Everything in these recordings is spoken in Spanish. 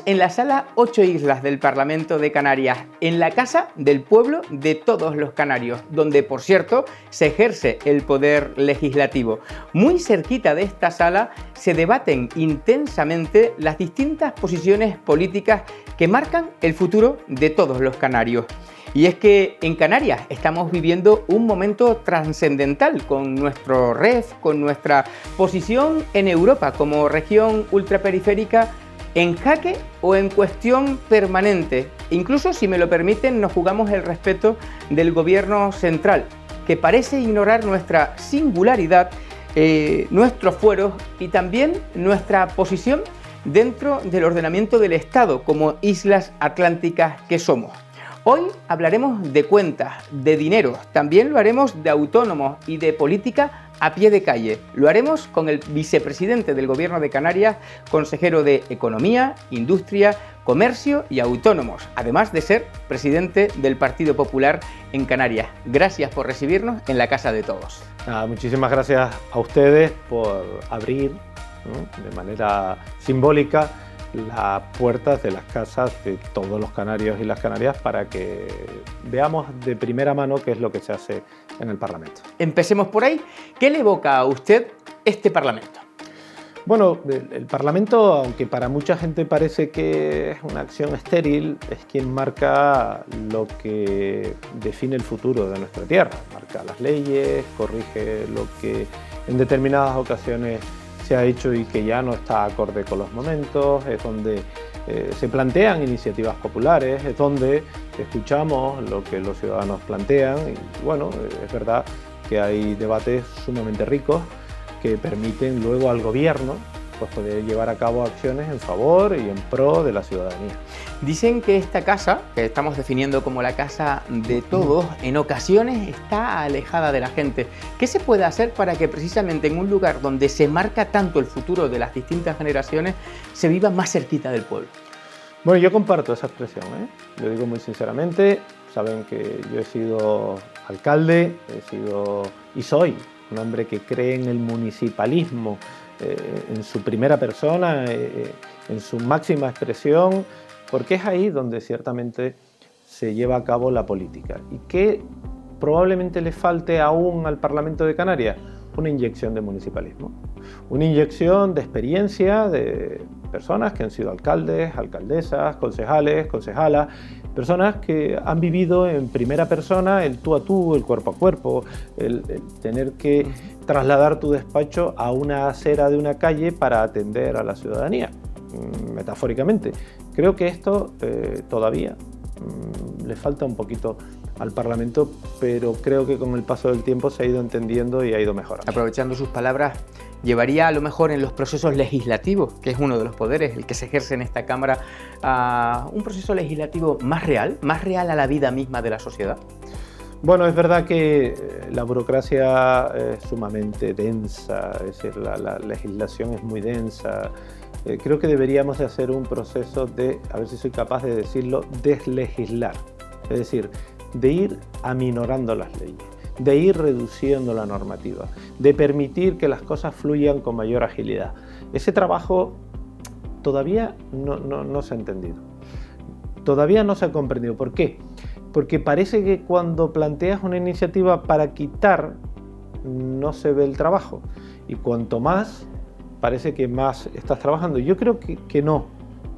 en la Sala 8 Islas del Parlamento de Canarias, en la Casa del Pueblo de todos los canarios, donde, por cierto, se ejerce el poder legislativo. Muy cerquita de esta sala se debaten intensamente las distintas posiciones políticas que marcan el futuro de todos los canarios. Y es que en Canarias estamos viviendo un momento trascendental con nuestro REF, con nuestra posición en Europa como región ultraperiférica en jaque o en cuestión permanente. Incluso, si me lo permiten, nos jugamos el respeto del gobierno central, que parece ignorar nuestra singularidad, nuestros fueros y también nuestra posición dentro del ordenamiento del Estado como islas atlánticas que somos. Hoy hablaremos de cuentas, de dinero, también lo haremos de autónomos y de política a pie de calle. Lo haremos con el vicepresidente del Gobierno de Canarias, consejero de Economía, Industria, Comercio y Autónomos, además de ser presidente del Partido Popular en Canarias. Gracias por recibirnos en la Casa de Todos. Muchísimas gracias a ustedes por abrir, ¿no?, de manera simbólica las puertas de las casas de todos los canarios y las canarias para que veamos de primera mano qué es lo que se hace en el Parlamento. Empecemos por ahí. ¿Qué le evoca a usted este Parlamento? Bueno, el Parlamento, aunque para mucha gente parece que es una acción estéril, es quien marca lo que define el futuro de nuestra tierra. Marca las leyes, corrige lo que en determinadas ocasiones se ha hecho y que ya no está acorde con los momentos, es donde se plantean iniciativas populares, es donde escuchamos lo que los ciudadanos plantean y bueno, es verdad que hay debates sumamente ricos que permiten luego al gobierno pues poder llevar a cabo acciones en favor y en pro de la ciudadanía. Dicen que esta casa, que estamos definiendo como la casa de todos, en ocasiones está alejada de la gente. ¿Qué se puede hacer para que precisamente en un lugar donde se marca tanto el futuro de las distintas generaciones se viva más cerquita del pueblo? Bueno, yo comparto esa expresión, Lo digo muy sinceramente. Saben que yo he sido alcalde, y soy un hombre que cree en el municipalismo, en su primera persona, en su máxima expresión, porque es ahí donde ciertamente se lleva a cabo la política. ¿Y qué probablemente le falte aún al Parlamento de Canarias? Una inyección de municipalismo, una inyección de experiencia de personas que han sido alcaldes, alcaldesas, concejales, concejalas, personas que han vivido en primera persona el tú a tú, el cuerpo a cuerpo, el tener que trasladar tu despacho a una acera de una calle para atender a la ciudadanía, metafóricamente. Creo que esto todavía le falta un poquito al Parlamento, pero creo que con el paso del tiempo se ha ido entendiendo y ha ido mejorando. Aprovechando sus palabras, ¿llevaría a lo mejor en los procesos legislativos, que es uno de los poderes, el que se ejerce en esta Cámara, a un proceso legislativo más real a la vida misma de la sociedad? Bueno, es verdad que la burocracia es sumamente densa, es decir, la legislación es muy densa. Creo que deberíamos de hacer un proceso de, a ver si soy capaz de decirlo, deslegislar. Es decir, de ir aminorando las leyes, de ir reduciendo la normativa, de permitir que las cosas fluyan con mayor agilidad. Ese trabajo todavía no se ha entendido, todavía no se ha comprendido. ¿Por qué? Porque parece que cuando planteas una iniciativa para quitar, no se ve el trabajo. Y cuanto más, parece que más estás trabajando. Yo creo que no,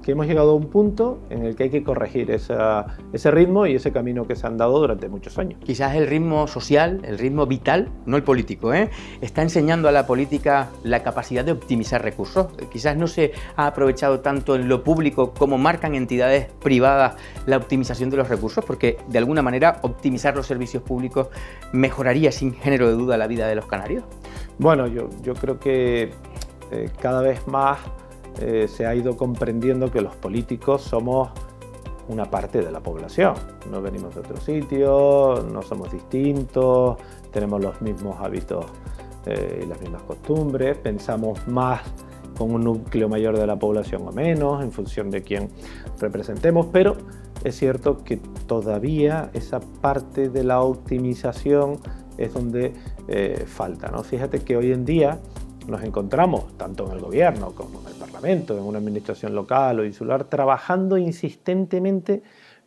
que hemos llegado a un punto en el que hay que corregir ese ritmo y ese camino que se han dado durante muchos años. Quizás el ritmo social, el ritmo vital, no el político, está enseñando a la política la capacidad de optimizar recursos. Quizás no se ha aprovechado tanto en lo público como marcan entidades privadas la optimización de los recursos, porque de alguna manera optimizar los servicios públicos mejoraría sin género de duda la vida de los canarios. Bueno, yo creo que cada vez más se ha ido comprendiendo que los políticos somos una parte de la población. No venimos de otro sitio, no somos distintos, tenemos los mismos hábitos y las mismas costumbres, pensamos más con un núcleo mayor de la población o menos, en función de quién representemos, pero es cierto que todavía esa parte de la optimización es donde falta, ¿no? Fíjate que hoy en día nos encontramos, tanto en el gobierno como en el Parlamento, en una administración local o insular, trabajando insistentemente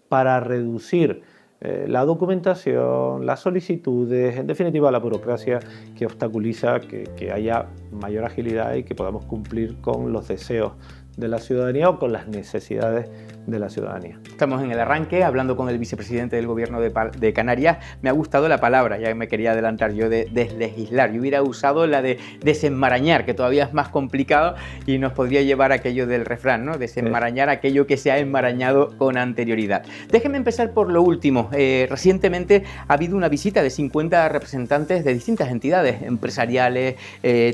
para reducir la documentación, las solicitudes, en definitiva la burocracia que obstaculiza que haya mayor agilidad y que podamos cumplir con los deseos de la ciudadanía o con las necesidades de la ciudadanía. Estamos en el arranque, hablando con el vicepresidente del Gobierno de Canarias. Me ha gustado la palabra, ya me quería adelantar yo, de deslegislar. Yo hubiera usado la de desenmarañar, que todavía es más complicado y nos podría llevar a aquello del refrán, ¿no? Desenmarañar aquello que se ha enmarañado con anterioridad. Déjenme empezar por lo último. Recientemente ha habido una visita de 50 representantes de distintas entidades empresariales,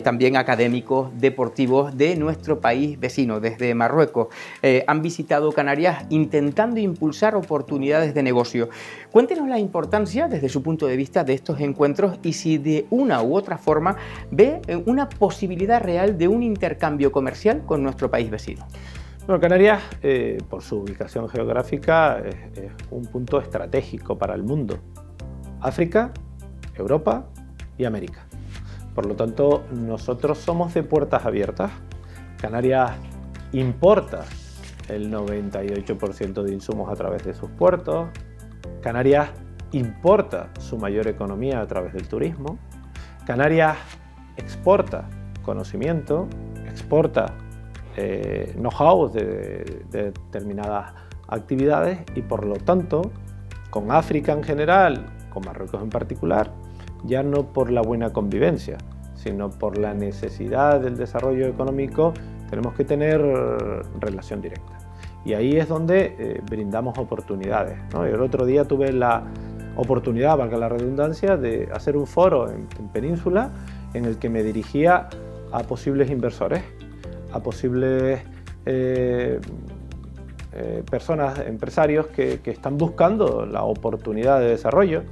también académicos, deportivos de nuestro país vecino, desde Marruecos. Han visitado Canarias intentando impulsar oportunidades de negocio. Cuéntenos la importancia desde su punto de vista de estos encuentros y si de una u otra forma ve una posibilidad real de un intercambio comercial con nuestro país vecino. Bueno, Canarias, por su ubicación geográfica, es un punto estratégico para el mundo. África, Europa y América. Por lo tanto, nosotros somos de puertas abiertas. Canarias importa el 98% de insumos a través de sus puertos. Canarias importa su mayor economía a través del turismo. Canarias exporta conocimiento, exporta know-how de determinadas actividades y por lo tanto, con África en general, con Marruecos en particular, ya no por la buena convivencia, sino por la necesidad del desarrollo económico, tenemos que tener relación directa. Y ahí es donde brindamos oportunidades, ¿no? El otro día tuve la oportunidad, valga la redundancia, de hacer un foro en Península en el que me dirigía a posibles inversores, a posibles personas, empresarios que están buscando la oportunidad de desarrollo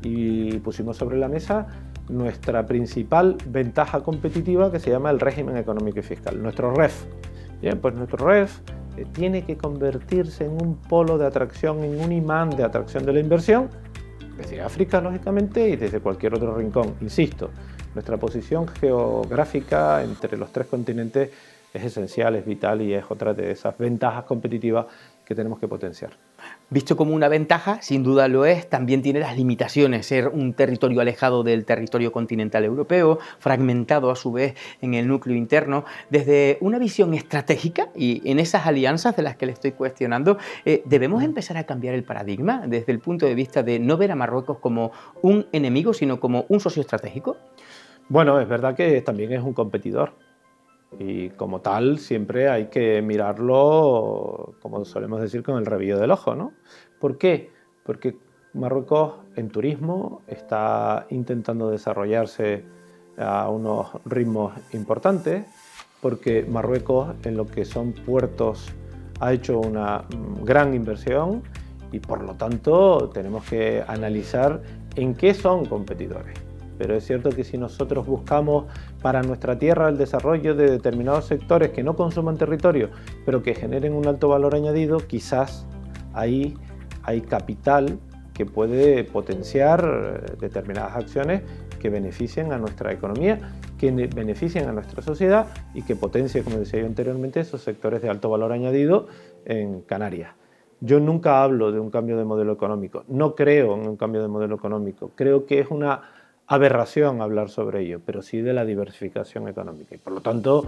y pusimos sobre la mesa nuestra principal ventaja competitiva que se llama el régimen económico y fiscal, nuestro REF. Bien, pues nuestro REF tiene que convertirse en un polo de atracción, en un imán de atracción de la inversión, desde África, lógicamente, y desde cualquier otro rincón. Insisto, nuestra posición geográfica entre los tres continentes es esencial, es vital y es otra de esas ventajas competitivas que tenemos que potenciar. Visto como una ventaja, sin duda lo es, también tiene las limitaciones, ser un territorio alejado del territorio continental europeo, fragmentado a su vez en el núcleo interno. Desde una visión estratégica y en esas alianzas de las que le estoy cuestionando, ¿debemos empezar a cambiar el paradigma desde el punto de vista de no ver a Marruecos como un enemigo, sino como un socio estratégico? Bueno, es verdad que también es un competidor. Y como tal siempre hay que mirarlo, como solemos decir, con el rabillo del ojo, ¿no? ¿Por qué? Porque Marruecos en turismo está intentando desarrollarse a unos ritmos importantes, porque Marruecos en lo que son puertos ha hecho una gran inversión y por lo tanto tenemos que analizar en qué son competidores. Pero es cierto que si nosotros buscamos para nuestra tierra el desarrollo de determinados sectores que no consuman territorio, pero que generen un alto valor añadido, quizás ahí hay capital que puede potenciar determinadas acciones que beneficien a nuestra economía, que beneficien a nuestra sociedad y que potencie, como decía yo anteriormente, esos sectores de alto valor añadido en Canarias. Yo nunca hablo de un cambio de modelo económico, no creo en un cambio de modelo económico, creo que es una aberración hablar sobre ello, pero sí de la diversificación económica y por lo tanto,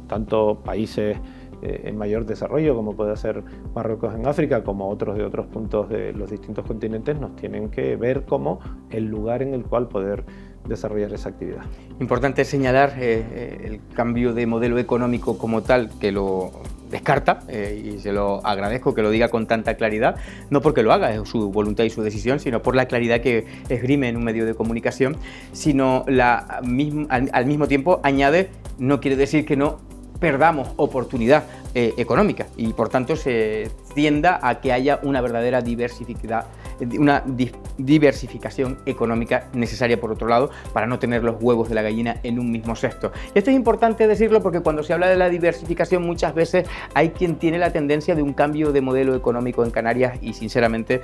tanto países en mayor desarrollo como puede ser Marruecos en África como otros de otros puntos de los distintos continentes nos tienen que ver como el lugar en el cual poder desarrollar esa actividad. Importante señalar el cambio de modelo económico como tal, que lo descarta y se lo agradezco que lo diga con tanta claridad, no porque lo haga, es su voluntad y su decisión, sino por la claridad que esgrime en un medio de comunicación, sino al mismo tiempo añade, no quiere decir que no perdamos oportunidad económica y por tanto se tienda a que haya una verdadera diversidad una diversificación económica necesaria, por otro lado, para no tener los huevos de la gallina en un mismo cesto. Y esto es importante decirlo porque cuando se habla de la diversificación muchas veces hay quien tiene la tendencia de un cambio de modelo económico en Canarias y sinceramente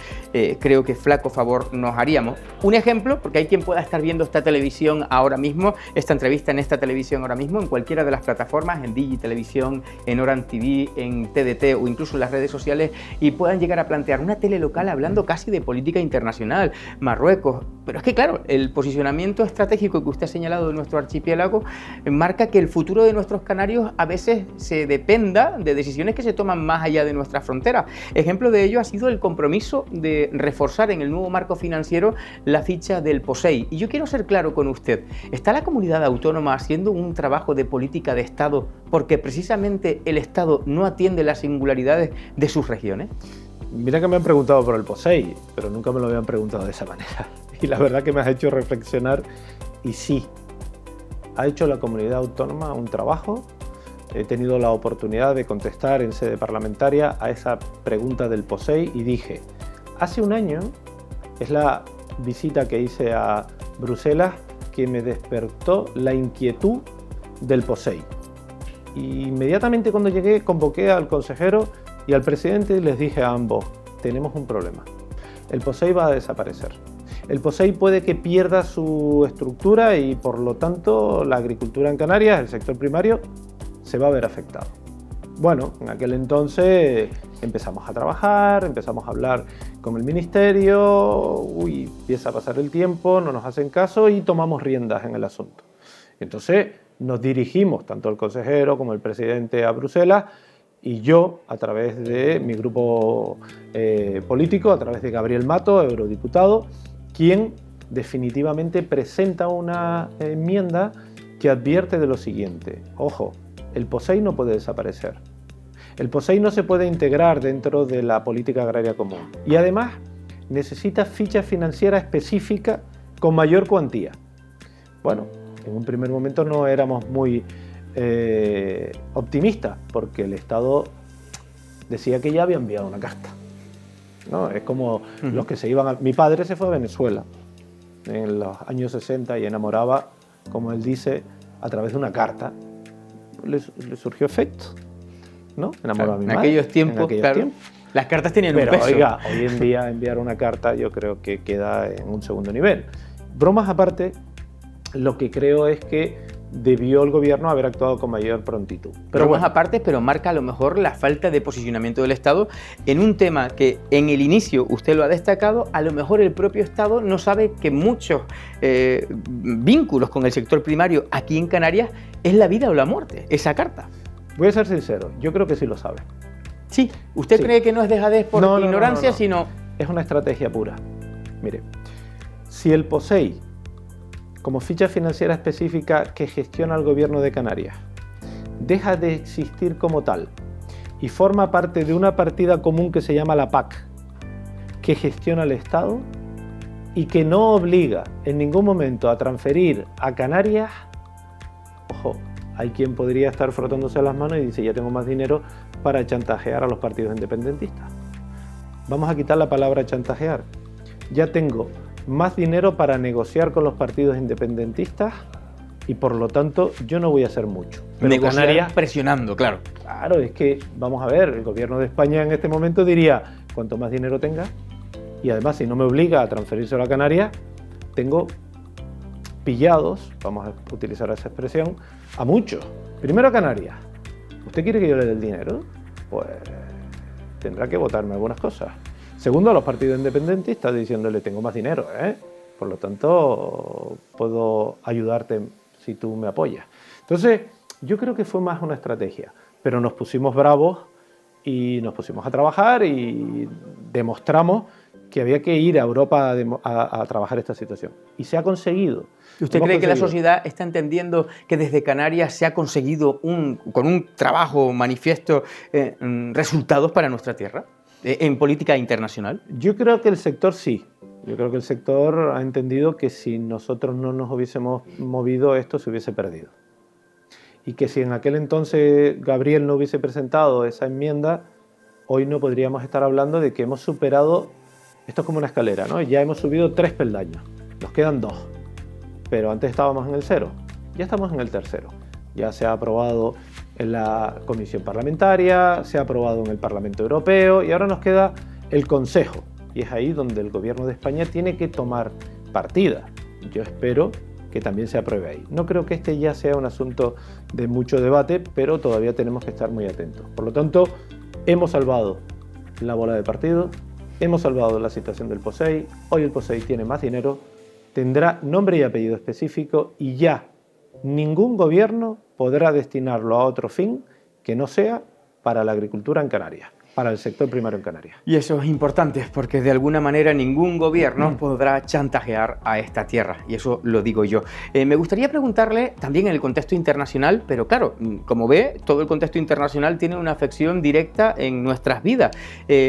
creo que flaco favor nos haríamos. Un ejemplo, porque hay quien pueda estar viendo esta televisión ahora mismo, esta entrevista en esta televisión ahora mismo, en cualquiera de las plataformas, en Digi Televisión, en Oran TV, en TDT o incluso en las redes sociales, y puedan llegar a plantear una tele local hablando casi de política internacional, Marruecos. Pero es que claro, el posicionamiento estratégico que usted ha señalado de nuestro archipiélago marca que el futuro de nuestros canarios a veces se dependa de decisiones que se toman más allá de nuestras fronteras. Ejemplo de ello ha sido el compromiso de reforzar en el nuevo marco financiero la ficha del POSEI. Y yo quiero ser claro con usted, ¿está la comunidad autónoma haciendo un trabajo de política de Estado porque precisamente el Estado no atiende las singularidades de sus regiones? Mira que me han preguntado por el POSEI, pero nunca me lo habían preguntado de esa manera. Y la verdad que me has hecho reflexionar y sí, ha hecho la comunidad autónoma un trabajo. He tenido la oportunidad de contestar en sede parlamentaria a esa pregunta del POSEI y dije, hace un año es la visita que hice a Bruselas que me despertó la inquietud del POSEI. Y inmediatamente cuando llegué convoqué al consejero y al presidente y les dije a ambos, tenemos un problema, el POSEI va a desaparecer. El POSEI puede que pierda su estructura y por lo tanto la agricultura en Canarias, el sector primario, se va a ver afectado. Bueno, en aquel entonces empezamos a trabajar, empezamos a hablar con el ministerio, empieza a pasar el tiempo, no nos hacen caso y tomamos riendas en el asunto. Entonces nos dirigimos, tanto el consejero como el presidente, a Bruselas y yo, a través de mi grupo político, a través de Gabriel Mato, eurodiputado, quien definitivamente presenta una enmienda que advierte de lo siguiente. Ojo, el POSEI no puede desaparecer. El POSEI no se puede integrar dentro de la política agraria común. Y además necesita ficha financiera específica con mayor cuantía. Bueno, en un primer momento no éramos muy optimistas porque el Estado decía que ya había enviado una carta. ¿No? Es como los que se iban a... Mi padre se fue a Venezuela en los años 60 y enamoraba, como él dice, a través de una carta. Le surgió efecto, ¿no? Enamoró a mi madre. En aquellos tiempos, claro, las cartas tenían un peso. Pero oiga, hoy en día enviar una carta yo creo que queda en un segundo nivel. Bromas aparte, lo que creo es que debió el gobierno haber actuado con mayor prontitud. Pero bueno, aparte, pero marca a lo mejor la falta de posicionamiento del Estado en un tema que en el inicio usted lo ha destacado, a lo mejor el propio Estado no sabe que muchos vínculos con el sector primario aquí en Canarias es la vida o la muerte, esa carta. Voy a ser sincero, yo creo que sí lo sabe. Sí, ¿usted cree que no es dejadez por ignorancia, no. sino...? Es una estrategia pura. Mire, si el POSEI, como ficha financiera específica que gestiona el gobierno de Canarias, deja de existir como tal y forma parte de una partida común que se llama la PAC, que gestiona el Estado y que no obliga en ningún momento a transferir a Canarias, ojo, hay quien podría estar frotándose las manos y dice, ya tengo más dinero para chantajear a los partidos independentistas. Vamos a quitar la palabra chantajear. Ya tengo más dinero para negociar con los partidos independentistas y por lo tanto yo no voy a hacer mucho. Pero negociar Canarias presionando, claro. Claro, es que vamos a ver, el gobierno de España en este momento diría, cuanto más dinero tenga, y además si no me obliga a transferírselo a Canarias, tengo pillados, vamos a utilizar esa expresión, a muchos. Primero a Canarias. ¿Usted quiere que yo le dé el dinero? Pues tendrá que votarme algunas cosas. Segundo, a los partidos independentistas diciéndole tengo más dinero, por lo tanto puedo ayudarte si tú me apoyas. Entonces yo creo que fue más una estrategia, pero nos pusimos bravos y nos pusimos a trabajar y demostramos que había que ir a Europa a trabajar esta situación. Y se ha conseguido. ¿Usted cree que la sociedad está entendiendo que desde Canarias se ha conseguido con un trabajo manifiesto resultados para nuestra tierra en política internacional? Yo creo que el sector sí. Yo creo que el sector ha entendido que si nosotros no nos hubiésemos movido, esto se hubiese perdido. Y que si en aquel entonces Gabriel no hubiese presentado esa enmienda, hoy no podríamos estar hablando de que hemos superado Esto es como una escalera, ¿no? Ya hemos subido 3 peldaños, nos quedan 2, pero antes estábamos en el 0, ya estamos en el tercero. Ya se ha aprobado en la Comisión Parlamentaria, se ha aprobado en el Parlamento Europeo y ahora nos queda el Consejo. Y es ahí donde el Gobierno de España tiene que tomar partida. Yo espero que también se apruebe ahí. No creo que este ya sea un asunto de mucho debate, pero todavía tenemos que estar muy atentos. Por lo tanto, hemos salvado la bola de partido, hemos salvado la situación del POSEI, hoy el POSEI tiene más dinero, tendrá nombre y apellido específico y ya ningún gobierno podrá destinarlo a otro fin que no sea para la agricultura en Canarias, para el sector primario en Canarias. Y eso es importante porque de alguna manera ningún gobierno podrá chantajear a esta tierra, y eso lo digo yo. Me gustaría preguntarle también en el contexto internacional, pero claro, como ve, todo el contexto internacional tiene una afección directa en nuestras vidas.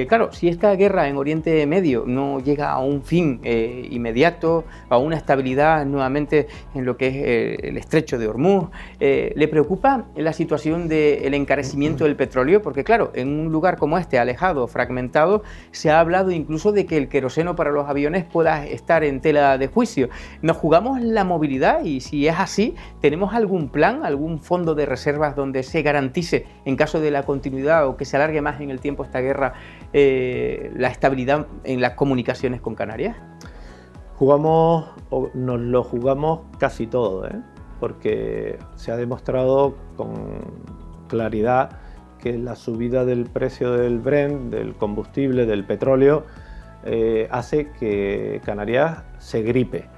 Claro, si esta guerra en Oriente Medio no llega a un fin inmediato, a una estabilidad nuevamente en lo que es el estrecho de Hormuz, ¿le preocupa la situación del encarecimiento del petróleo? Porque claro, en un lugar como este, alejado, fragmentado, se ha hablado incluso de que el queroseno para los aviones pueda estar en tela de juicio. ¿Nos jugamos la movilidad? Y si es así, ¿tenemos algún plan, algún fondo de reservas donde se garantice, en caso de la continuidad o que se alargue más en el tiempo esta guerra, la estabilidad en las comunicaciones con Canarias? Nos lo jugamos casi todo, porque se ha demostrado con claridad que la subida del precio del Brent, del combustible, del petróleo, hace que Canarias se gripe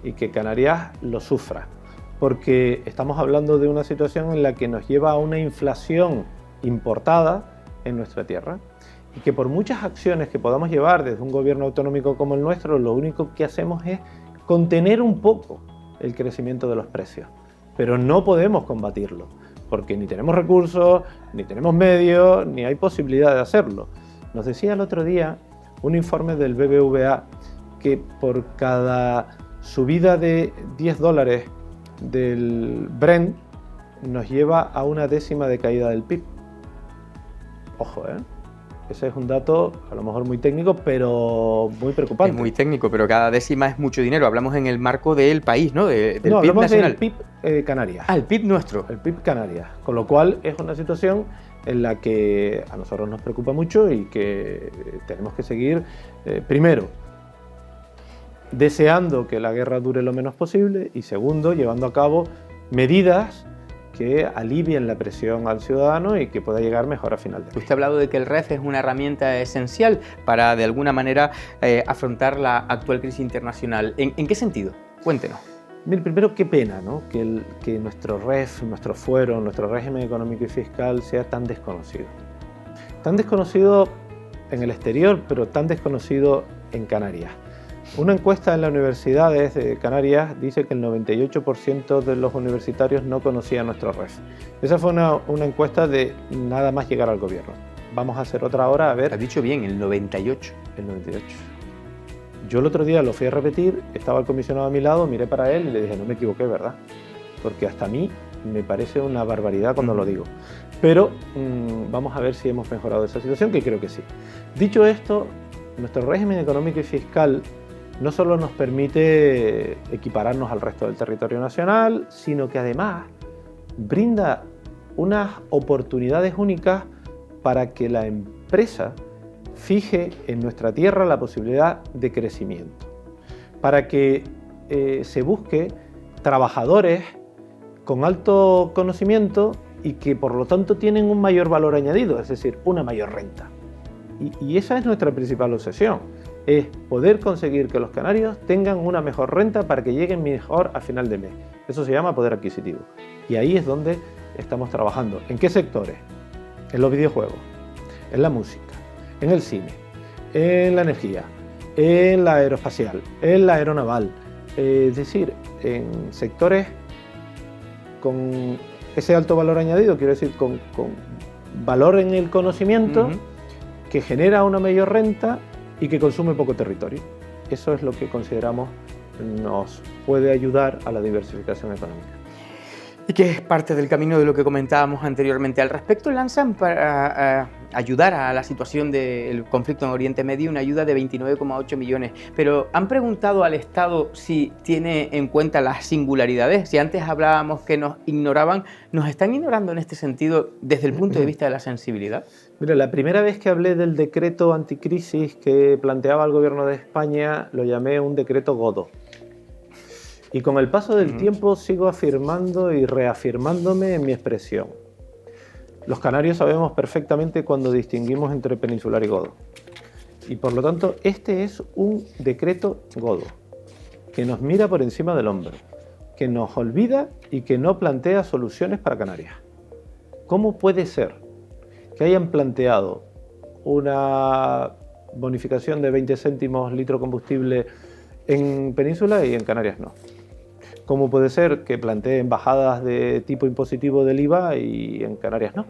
y que Canarias lo sufra, porque estamos hablando de una situación en la que nos lleva a una inflación importada en nuestra tierra y que por muchas acciones que podamos llevar desde un gobierno autonómico como el nuestro, lo único que hacemos es contener un poco el crecimiento de los precios, pero no podemos combatirlo, porque ni tenemos recursos, ni tenemos medios, ni hay posibilidad de hacerlo. Nos decía el otro día un informe del BBVA que por cada subida de $10 del Brent nos lleva a una décima de caída del PIB. Ojo, ese es un dato a lo mejor muy técnico, pero muy preocupante. Es muy técnico, pero cada décima es mucho dinero. Hablamos en el marco del país, ¿no? Del PIB nacional. Del PIB Canarias. Ah, el PIB nuestro. El PIB Canarias. Con lo cual es una situación en la que a nosotros nos preocupa mucho y que tenemos que seguir, primero, deseando que la guerra dure lo menos posible y segundo, llevando a cabo medidas que alivien la presión al ciudadano y que pueda llegar mejor a final de mes. Usted ha hablado de que el REF es una herramienta esencial para, de alguna manera, afrontar la actual crisis internacional. ¿En qué sentido? Cuéntenos. Mire, primero, qué pena, ¿no? que nuestro REF, nuestro fuero, nuestro régimen económico y fiscal sea tan desconocido. Tan desconocido en el exterior, pero tan desconocido en Canarias. Una encuesta en las universidades de Canarias dice que el 98% de los universitarios no conocían nuestro REF. Esa fue una encuesta de nada más llegar al gobierno. Vamos a hacer otra ahora, a ver. Has dicho bien, el 98. El 98. Yo el otro día lo fui a repetir, estaba el comisionado a mi lado, miré para él y le dije, no me equivoqué, ¿verdad? Porque hasta a mí me parece una barbaridad cuando lo digo. Pero vamos a ver si hemos mejorado esa situación, que creo que sí. Dicho esto, nuestro régimen económico y fiscal no solo nos permite equipararnos al resto del territorio nacional, sino que además brinda unas oportunidades únicas para que la empresa fije en nuestra tierra la posibilidad de crecimiento, para que se busque trabajadores con alto conocimiento y que por lo tanto tienen un mayor valor añadido, es decir, una mayor renta. Y esa es nuestra principal obsesión, es poder conseguir que los canarios tengan una mejor renta para que lleguen mejor a final de mes. Eso se llama poder adquisitivo. Y ahí es donde estamos trabajando. ¿En qué sectores? En los videojuegos, en la música, en el cine, en la energía, en la aeroespacial, en la aeronaval. Es decir, en sectores con ese alto valor añadido, quiero decir, con valor en el conocimiento, que genera una mayor renta y que consume poco territorio. Eso es lo que consideramos nos puede ayudar a la diversificación económica. Y que es parte del camino de lo que comentábamos anteriormente. Al respecto, lanzan para ayudar a la situación del conflicto en Oriente Medio una ayuda de 29,8 millones. Pero ¿han preguntado al Estado si tiene en cuenta las singularidades? Si antes hablábamos que nos ignoraban, ¿nos están ignorando en este sentido desde el punto de vista de la sensibilidad? Mira, la primera vez que hablé del decreto anticrisis que planteaba el Gobierno de España, lo llamé un decreto Godó. Y con el paso del tiempo sigo afirmando y reafirmándome en mi expresión. Los canarios sabemos perfectamente cuando distinguimos entre peninsular y godo. Y por lo tanto, este es un decreto godo, que nos mira por encima del hombro, que nos olvida y que no plantea soluciones para Canarias. ¿Cómo puede ser que hayan planteado una bonificación de 20 céntimos litro combustible en Península y en Canarias no? ¿Cómo puede ser que planteen bajadas de tipo impositivo del IVA y en Canarias no?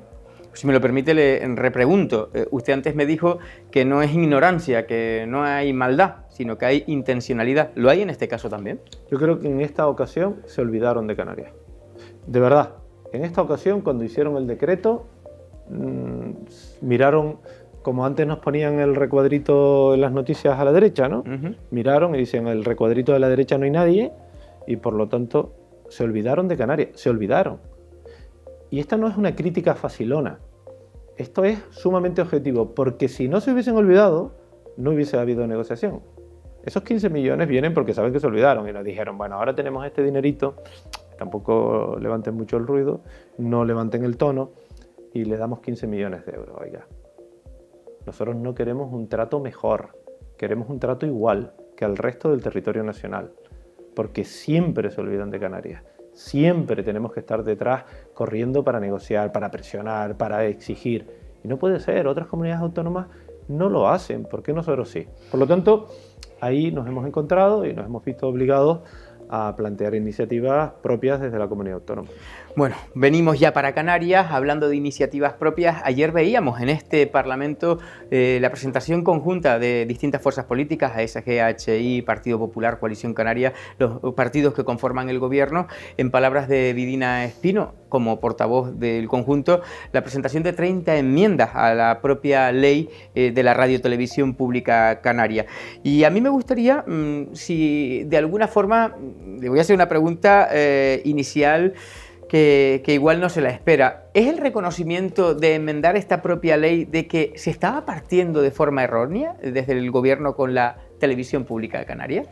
Si me lo permite, le repregunto. Usted antes me dijo que no es ignorancia, que no hay maldad, sino que hay intencionalidad. ¿Lo hay en este caso también? Yo creo que en esta ocasión se olvidaron de Canarias. De verdad, en esta ocasión, cuando hicieron el decreto, miraron, como antes nos ponían el recuadrito en las noticias a la derecha, ¿no? Miraron y dicen, el recuadrito de la derecha no hay nadie, y por lo tanto se olvidaron de Canarias, se olvidaron. Y esta no es una crítica facilona, esto es sumamente objetivo, porque si no se hubiesen olvidado, no hubiese habido negociación. Esos 15 millones vienen porque saben que se olvidaron y nos dijeron, bueno, ahora tenemos este dinerito, tampoco levanten mucho el ruido, no levanten el tono, y le damos 15 millones de euros, oiga. Nosotros no queremos un trato mejor, queremos un trato igual que al resto del territorio nacional. Porque siempre se olvidan de Canarias, siempre tenemos que estar detrás corriendo para negociar, para presionar, para exigir. Y no puede ser, otras comunidades autónomas no lo hacen, ¿por qué nosotros sí? Por lo tanto, ahí nos hemos encontrado y nos hemos visto obligados a plantear iniciativas propias desde la comunidad autónoma. Bueno, venimos ya para Canarias, hablando de iniciativas propias. Ayer veíamos en este Parlamento la presentación conjunta de distintas fuerzas políticas, ASG, HI, Partido Popular, Coalición Canaria, los partidos que conforman el gobierno. En palabras de Vidina Espino, como portavoz del conjunto, la presentación de 30 enmiendas a la propia ley de la radiotelevisión pública canaria. Y a mí me gustaría, si de alguna forma, le voy a hacer una pregunta inicial, que igual no se la espera. ¿Es el reconocimiento de enmendar esta propia ley de que se estaba partiendo de forma errónea desde el gobierno con la televisión pública de Canarias?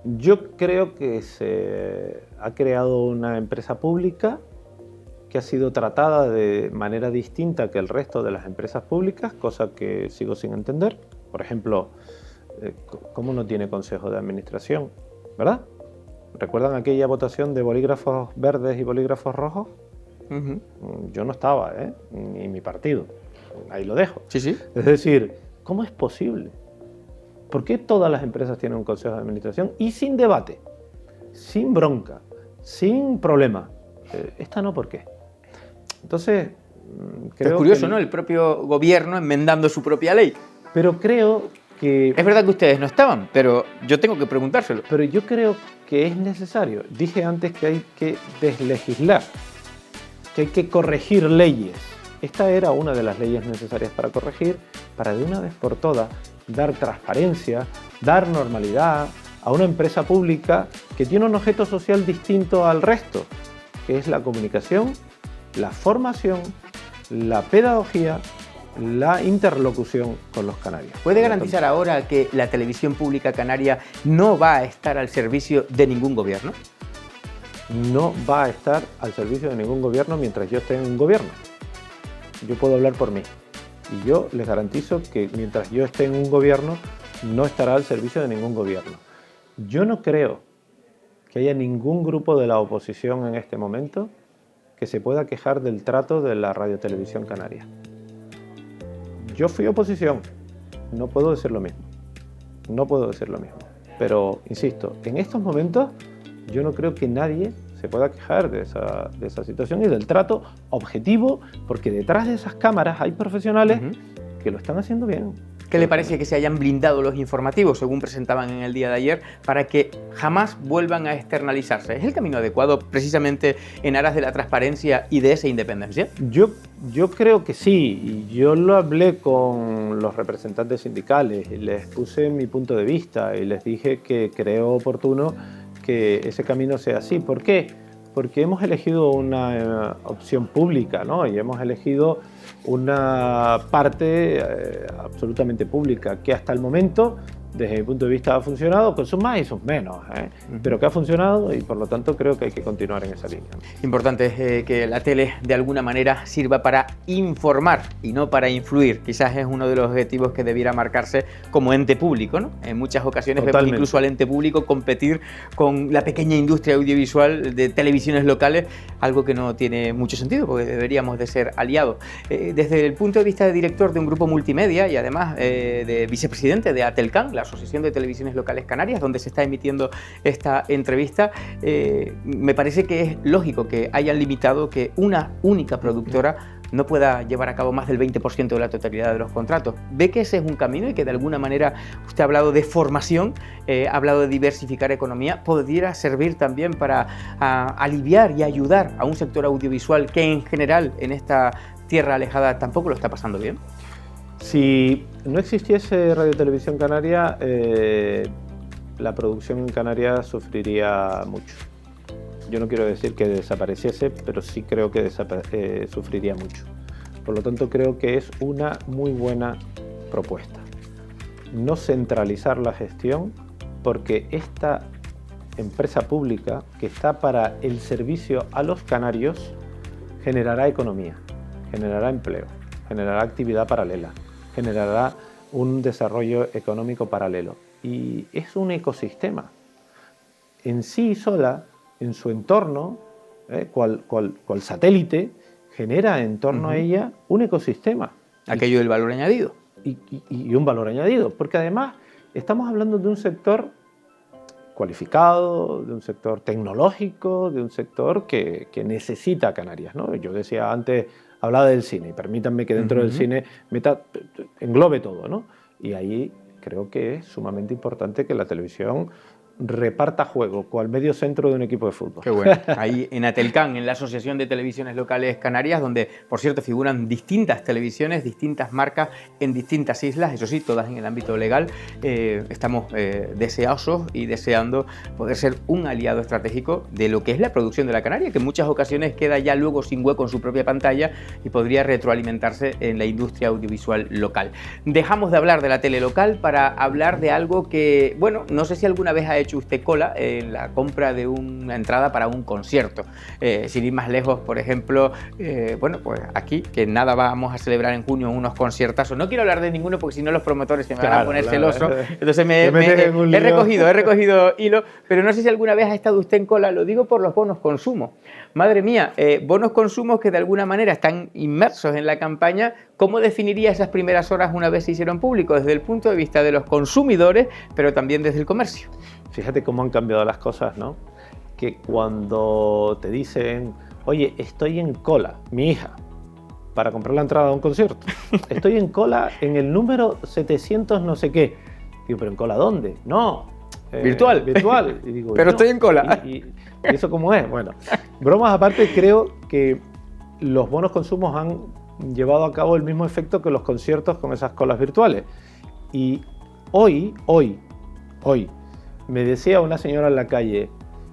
Yo creo que se ha creado una empresa pública que ha sido tratada de manera distinta que el resto de las empresas públicas, cosa que sigo sin entender. Por ejemplo, ¿cómo no tiene consejo de administración? ¿Verdad? ¿Recuerdan aquella votación de bolígrafos verdes y bolígrafos rojos? Yo no estaba, ni mi partido. Ahí lo dejo. Sí, sí. Es decir, ¿cómo es posible? ¿Por qué todas las empresas tienen un consejo de administración y sin debate, sin bronca, sin problema? Esta no, ¿por qué? Entonces, creo es curioso, ¿no? El propio gobierno enmendando su propia ley. Pero creo que... Es verdad que ustedes no estaban, pero yo tengo que preguntárselo. Pero yo creo que es necesario. Dije antes que hay que deslegislar, que hay que corregir leyes. Esta era una de las leyes necesarias para corregir, para de una vez por todas dar transparencia, dar normalidad a una empresa pública que tiene un objeto social distinto al resto, que es la comunicación, la formación, la pedagogía, la interlocución con los canarios. ¿Puede garantizar ahora que la televisión pública canaria no va a estar al servicio de ningún gobierno? No va a estar al servicio de ningún gobierno mientras yo esté en un gobierno. Yo puedo hablar por mí. Y yo les garantizo que mientras yo esté en un gobierno, no estará al servicio de ningún gobierno. Yo no creo que haya ningún grupo de la oposición en este momento que se pueda quejar del trato de la radiotelevisión canaria. Yo fui oposición, no puedo decir lo mismo, pero insisto, en estos momentos yo no creo que nadie se pueda quejar de esa situación y del trato objetivo, porque detrás de esas cámaras hay profesionales que lo están haciendo bien. ¿Qué le parece que se hayan blindado los informativos, según presentaban en el día de ayer, para que jamás vuelvan a externalizarse? ¿Es el camino adecuado precisamente en aras de la transparencia y de esa independencia? Yo creo que sí, y yo lo hablé con los representantes sindicales y les puse mi punto de vista y les dije que creo oportuno que ese camino sea así. ¿Por qué? Porque hemos elegido una opción pública, ¿no? Y hemos elegido una parte absolutamente pública que hasta el momento, desde mi punto de vista, ha funcionado con sus más y sus menos, pero que ha funcionado y por lo tanto creo que hay que continuar en esa línea. Importante que la tele de alguna manera sirva para informar y no para influir. Quizás es uno de los objetivos que debiera marcarse como ente público, ¿no? En muchas ocasiones vemos incluso al ente público competir con la pequeña industria audiovisual de televisiones locales, algo que no tiene mucho sentido porque deberíamos de ser aliados. Desde el punto de vista de director de un grupo multimedia y además de vicepresidente de Atelcan, la Asociación de Televisiones Locales Canarias, donde se está emitiendo esta entrevista, me parece que es lógico que hayan limitado que una única productora no pueda llevar a cabo más del 20% de la totalidad de los contratos. ¿Ve que ese es un camino y que de alguna manera, usted ha hablado de formación, ha hablado de diversificar economía, podría servir también para aliviar y ayudar a un sector audiovisual que en general en esta tierra alejada tampoco lo está pasando bien? Si no existiese Radio Televisión Canaria, la producción en Canarias sufriría mucho. Yo no quiero decir que desapareciese, pero sí creo que sufriría mucho. Por lo tanto, creo que es una muy buena propuesta. No centralizar la gestión, porque esta empresa pública que está para el servicio a los canarios generará economía, generará empleo, generará actividad paralela, generará un desarrollo económico paralelo. Y es un ecosistema. En sí sola, en su entorno, cual satélite, genera en torno a ella un ecosistema. Aquello del valor añadido. Y un valor añadido, porque además estamos hablando de un sector cualificado, de un sector tecnológico, de un sector que necesita Canarias, ¿no? Yo decía antes, hablaba del cine, y permítanme que dentro del cine englobe todo, ¿no? Y ahí creo que es sumamente importante que la televisión reparta juego, cual medio centro de un equipo de fútbol. Qué bueno. Ahí en Atelcan, en la Asociación de Televisiones Locales Canarias, donde, por cierto, figuran distintas televisiones, distintas marcas en distintas islas, eso sí, todas en el ámbito legal. Estamos deseosos y deseando poder ser un aliado estratégico de lo que es la producción de la Canaria, que en muchas ocasiones queda ya luego sin hueco en su propia pantalla y podría retroalimentarse en la industria audiovisual local. Dejamos de hablar de la tele local para hablar de algo que, bueno, no sé si alguna vez ha hecho usted cola en la compra de una entrada para un concierto. Sin ir más lejos, por ejemplo, bueno, pues aquí, que nada vamos a celebrar en junio unos conciertazos. No quiero hablar de ninguno porque si no los promotores se me van a poner celosos. Entonces he recogido hilo, pero no sé si alguna vez ha estado usted en cola, lo digo por los bonos consumo. Madre mía, bonos consumos que de alguna manera están inmersos en la campaña. ¿Cómo definiría esas primeras horas una vez se hicieron públicos desde el punto de vista de los consumidores, pero también desde el comercio? Fíjate cómo han cambiado las cosas, ¿no? Que cuando te dicen, oye, estoy en cola, mi hija, para comprar la entrada a un concierto, estoy en cola en el número 700 no sé qué. Digo, ¿pero en cola dónde? No. Virtual. Y digo, pero no, estoy en cola. ¿Y eso cómo es? Bueno, bromas aparte, creo que los bonos consumos han llevado a cabo el mismo efecto que los conciertos con esas colas virtuales. Y hoy, me decía una señora en la calle,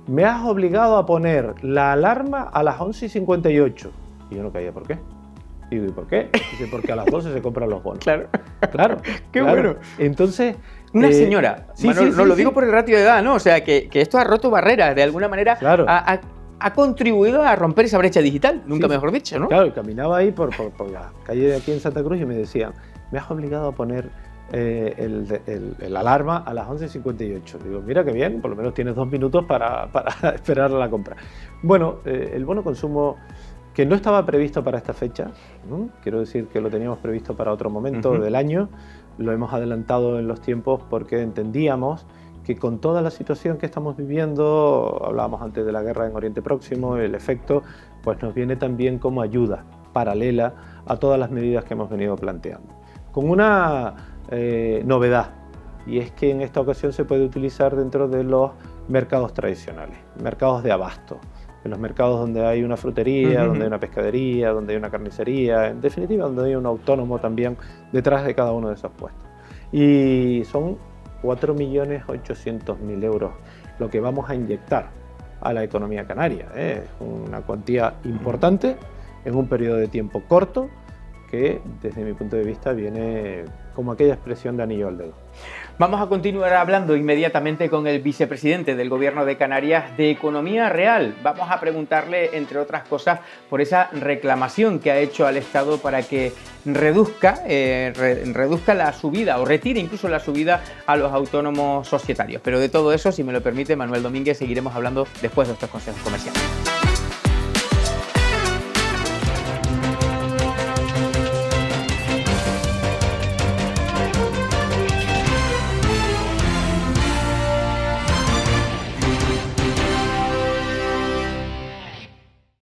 me has obligado a poner la alarma a las 11:58. Y yo no caía, ¿por qué? Y digo, ¿y por qué? Dice, porque a las 12 se compran los bonos. Claro. Qué bueno. Entonces, una señora, lo digo por el ratio de edad, ¿no? O sea, que esto ha roto barreras, de alguna manera ha contribuido a romper esa brecha digital, nunca mejor dicho, ¿no? Claro, caminaba ahí por la calle de aquí en Santa Cruz y me decían, me has obligado a poner el alarma a las 11:58. Digo, mira qué bien, por lo menos tienes 2 minutos para esperar la compra. Bueno, el bono consumo que no estaba previsto para esta fecha, ¿no? Quiero decir que lo teníamos previsto para otro momento del año, lo hemos adelantado en los tiempos porque entendíamos que con toda la situación que estamos viviendo, hablábamos antes de la guerra en Oriente Próximo, el efecto, pues nos viene también como ayuda paralela a todas las medidas que hemos venido planteando. Con una novedad, y es que en esta ocasión se puede utilizar dentro de los mercados tradicionales, mercados de abasto, en los mercados donde hay una frutería, donde hay una pescadería, donde hay una carnicería, en definitiva donde hay un autónomo también detrás de cada uno de esos puestos. Y son 4.800.000 euros lo que vamos a inyectar a la economía canaria. Es una cuantía importante en un periodo de tiempo corto que desde mi punto de vista viene como aquella expresión de anillo al dedo. Vamos a continuar hablando inmediatamente con el vicepresidente del Gobierno de Canarias de Economía Real. Vamos a preguntarle, entre otras cosas, por esa reclamación que ha hecho al Estado para que reduzca la subida o retire incluso la subida a los autónomos societarios. Pero de todo eso, si me lo permite, Manuel Domínguez, seguiremos hablando después de estos consejos comerciales.